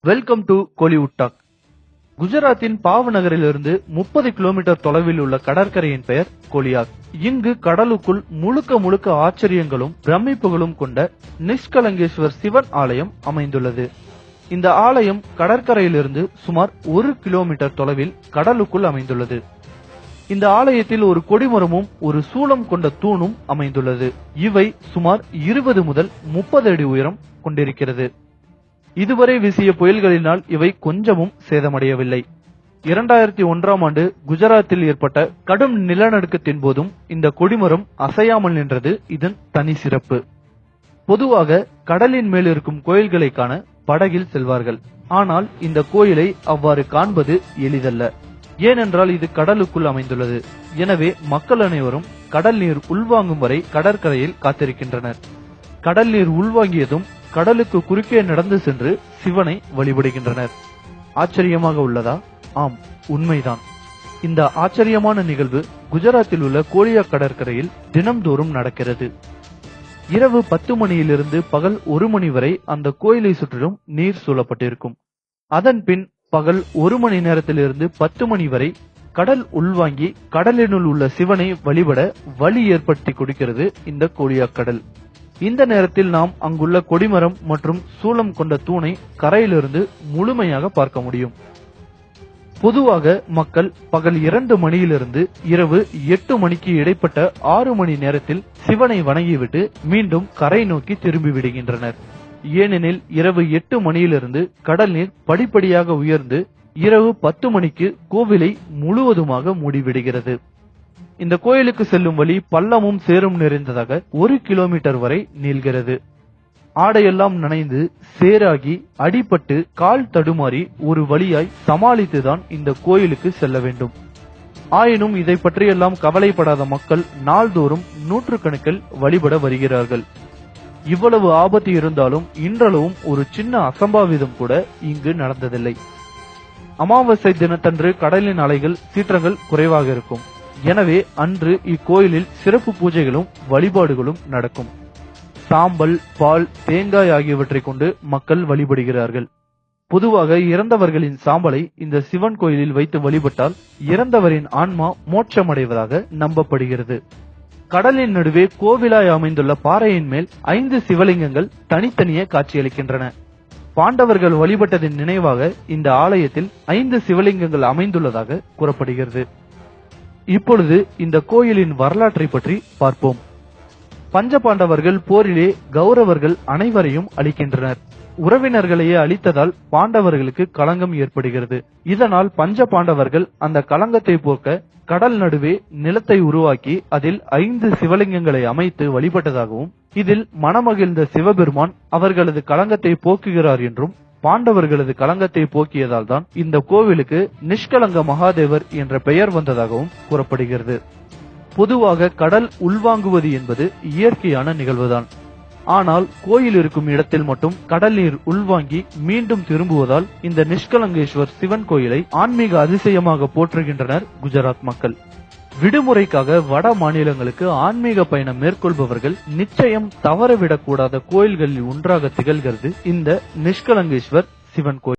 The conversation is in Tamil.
Welcome to Kollywood talk. குஜராத்தின் பாவ் நகரிலிருந்து 30 கிலோமீட்டர் தொலைவில் உள்ள கடற்கரையின் பெயர் கோலியாக். இங்கு கடலுக்குள் முழுக்க முழுக்க ஆச்சரியங்களும் பிரமிப்புகளும் கொண்ட நிஷ்கலங்கேஸ்வர் சிவன் ஆலயம் அமைந்துள்ளது. இந்த ஆலயம் கடற்கரையிலிருந்து சுமார் 1 கிலோமீட்டர் தொலைவில் கடலுக்குள் அமைந்துள்ளது. இந்த ஆலயத்தில் ஒரு கொடிமரமும் ஒரு சூலம் கொண்ட தூணும் அமைந்துள்ளது. இவை சுமார் 20 முதல் 30 அடி உயரம் கொண்டிருக்கிறது. இதுவரை வீசிய புயல்களினால் இவை கொஞ்சமும் சேதமடையவில்லை. 2001ஆம் ஆண்டு குஜராத்தில் ஏற்பட்ட கடும் நிலநடுக்கத்தின் போதும் இந்த கொடிமரம் அசையாமல் நின்றது இதன் தனி சிறப்பு. பொதுவாக கடலின் மேல் இருக்கும் கோயில்களை காண படகில் செல்வார்கள். ஆனால் இந்த கோயிலை அவ்வாறு காண்பது எளிதல்ல. ஏனென்றால் இது கடலுக்குள் அமைந்துள்ளது. எனவே மக்கள் அனைவரும் கடல் நீர் உள்வாங்கும் வரை கடற்கரையில் காத்திருக்கின்றனர். கடல் நீர் உள்வாங்கியதும் கடலுக்கு குறுக்கே நடந்து சென்று சிவனை வழிபடுகின்றனர். ஆச்சரியமாக உள்ளதா? ஆம், உண்மைதான். இந்த ஆச்சரியமான நிகழ்வு குஜராத்தில் உள்ள கோலியாக் கடற்கரையில் தினம்தோறும் நடக்கிறது. இரவு 10 மணியிலிருந்து பகல் 1 மணி வரை அந்த கோயிலை சுற்றிலும் நீர் சூழப்பட்டிருக்கும். அதன் பின் பகல் 1 மணி நேரத்திலிருந்து 10 மணி வரை கடல் உள்வாங்கி கடலினுள் உள்ள சிவனை வழிபட வழி ஏற்படுத்தி கொடுக்கிறது இந்த கோலியாக் கடல். இந்த நேரத்தில் நாம் அங்குள்ள கொடிமரம் மற்றும் சூலம் கொண்ட தூணை கரையிலிருந்து முழுமையாக பார்க்க முடியும். பொதுவாக மக்கள் பகல் 2 மணியிலிருந்து இரவு 8 மணிக்கு இடைப்பட்ட 6 மணி நேரத்தில் சிவனை வணங்கிவிட்டு மீண்டும் கரை நோக்கி திரும்பி விடுகின்றனர். ஏனெனில் இரவு 8 மணியிலிருந்து கடல் நீர் படிப்படியாக உயர்ந்து இரவு 10 மணிக்கு கோவிலை முழுவதுமாக மூடிவிடுகிறது. இந்த கோயிலுக்கு செல்லும் வழி பள்ளமும் சேரும் நிறைந்ததாக 1 கிலோமீட்டர் வரை நீள்கிறது. ஆடையெல்லாம் நனைந்து சேராகி அடிபட்டு கால் தடுமாறி ஒரு வழியாய் சமாளித்துதான் இந்த கோயிலுக்கு செல்ல வேண்டும். ஆயினும் இதை பற்றியெல்லாம் கவலைப்படாத மக்கள் நாள்தோறும் நூற்றுக்கணக்கில் வழிபட வருகிறார்கள். இவ்வளவு ஆபத்து இருந்தாலும் இன்றளவும் ஒரு சின்ன அசம்பாவிதம் கூட இங்கு நடந்ததில்லை. அமாவாசை தினத்தன்று கடலின் அலைகள் சீற்றங்கள் குறைவாக இருக்கும். எனவே அன்று இக்கோயிலில் சிறப்பு பூஜைகளும் வழிபாடுகளும் நடக்கும். சாம்பல், பால், தேங்காய் ஆகியவற்றை கொண்டு மக்கள் வழிபடுகிறார்கள். பொதுவாக இறந்தவர்களின் சாம்பலை இந்த சிவன் கோயிலில் வைத்து வழிபட்டால் இறந்தவரின் ஆன்மா மோட்சமடைவதாக நம்பப்படுகிறது. கடலின் நடுவே கோவிலாய் அமைந்துள்ள பாறையின் மேல் 5 சிவலிங்கங்கள் தனித்தனியே காட்சியளிக்கின்றன. பாண்டவர்கள் வழிபட்டதின் நினைவாக இந்த ஆலயத்தில் 5 சிவலிங்கங்கள் அமைந்துள்ளதாக கூறப்படுகிறது. இப்பொழுது இந்த கோயிலின் வரலாற்றை பற்றி பார்ப்போம். பஞ்சபாண்டவர்கள் போரிலே கௌரவர்கள் அனைவரையும் அழிக்கின்றனர். உறவினர்களையே அழித்ததால் பாண்டவர்களுக்கு களங்கம் ஏற்படுகிறது. இதனால் பஞ்ச பாண்டவர்கள் அந்த களங்கத்தை போக்க கடல் நடுவே நிலத்தை உருவாக்கி அதில் 5 சிவலிங்கங்களை அமைத்து வழிபட்டதாகவும் இதில் மனமகிழ்ந்த சிவபெருமான் அவர்களது களங்கத்தை போக்குகிறார் என்றும் பாண்டவர்களது களங்கத்தை போக்கியதால் தான் இந்த கோவிலுக்கு நிஷ்கலங்க மகாதேவர் என்ற பெயர் வந்ததாகவும் கூறப்படுகிறது. பொதுவாக கடல் உள்வாங்குவது என்பது இயற்கையான நிகழ்வுதான். ஆனால் கோயில் இருக்கும் இடத்தில் மட்டும் கடல் நீர் உள்வாங்கி மீண்டும் திரும்புவதால் இந்த நிஷ்கலங்கேஸ்வர் சிவன் கோயிலை ஆன்மீக அதிசயமாக போற்றுகின்றனர் குஜராத் மக்கள். விடுமுறைக்காக வட மாநிலங்களுக்கு ஆன்மீக பயணம் மேற்கொள்பவர்கள் நிச்சயம் தவறவிடக்கூடாத கோயில்களில் ஒன்றாக திகழ்கிறது இந்த நிஷ்கலங்கேஸ்வர் சிவன் கோயில்.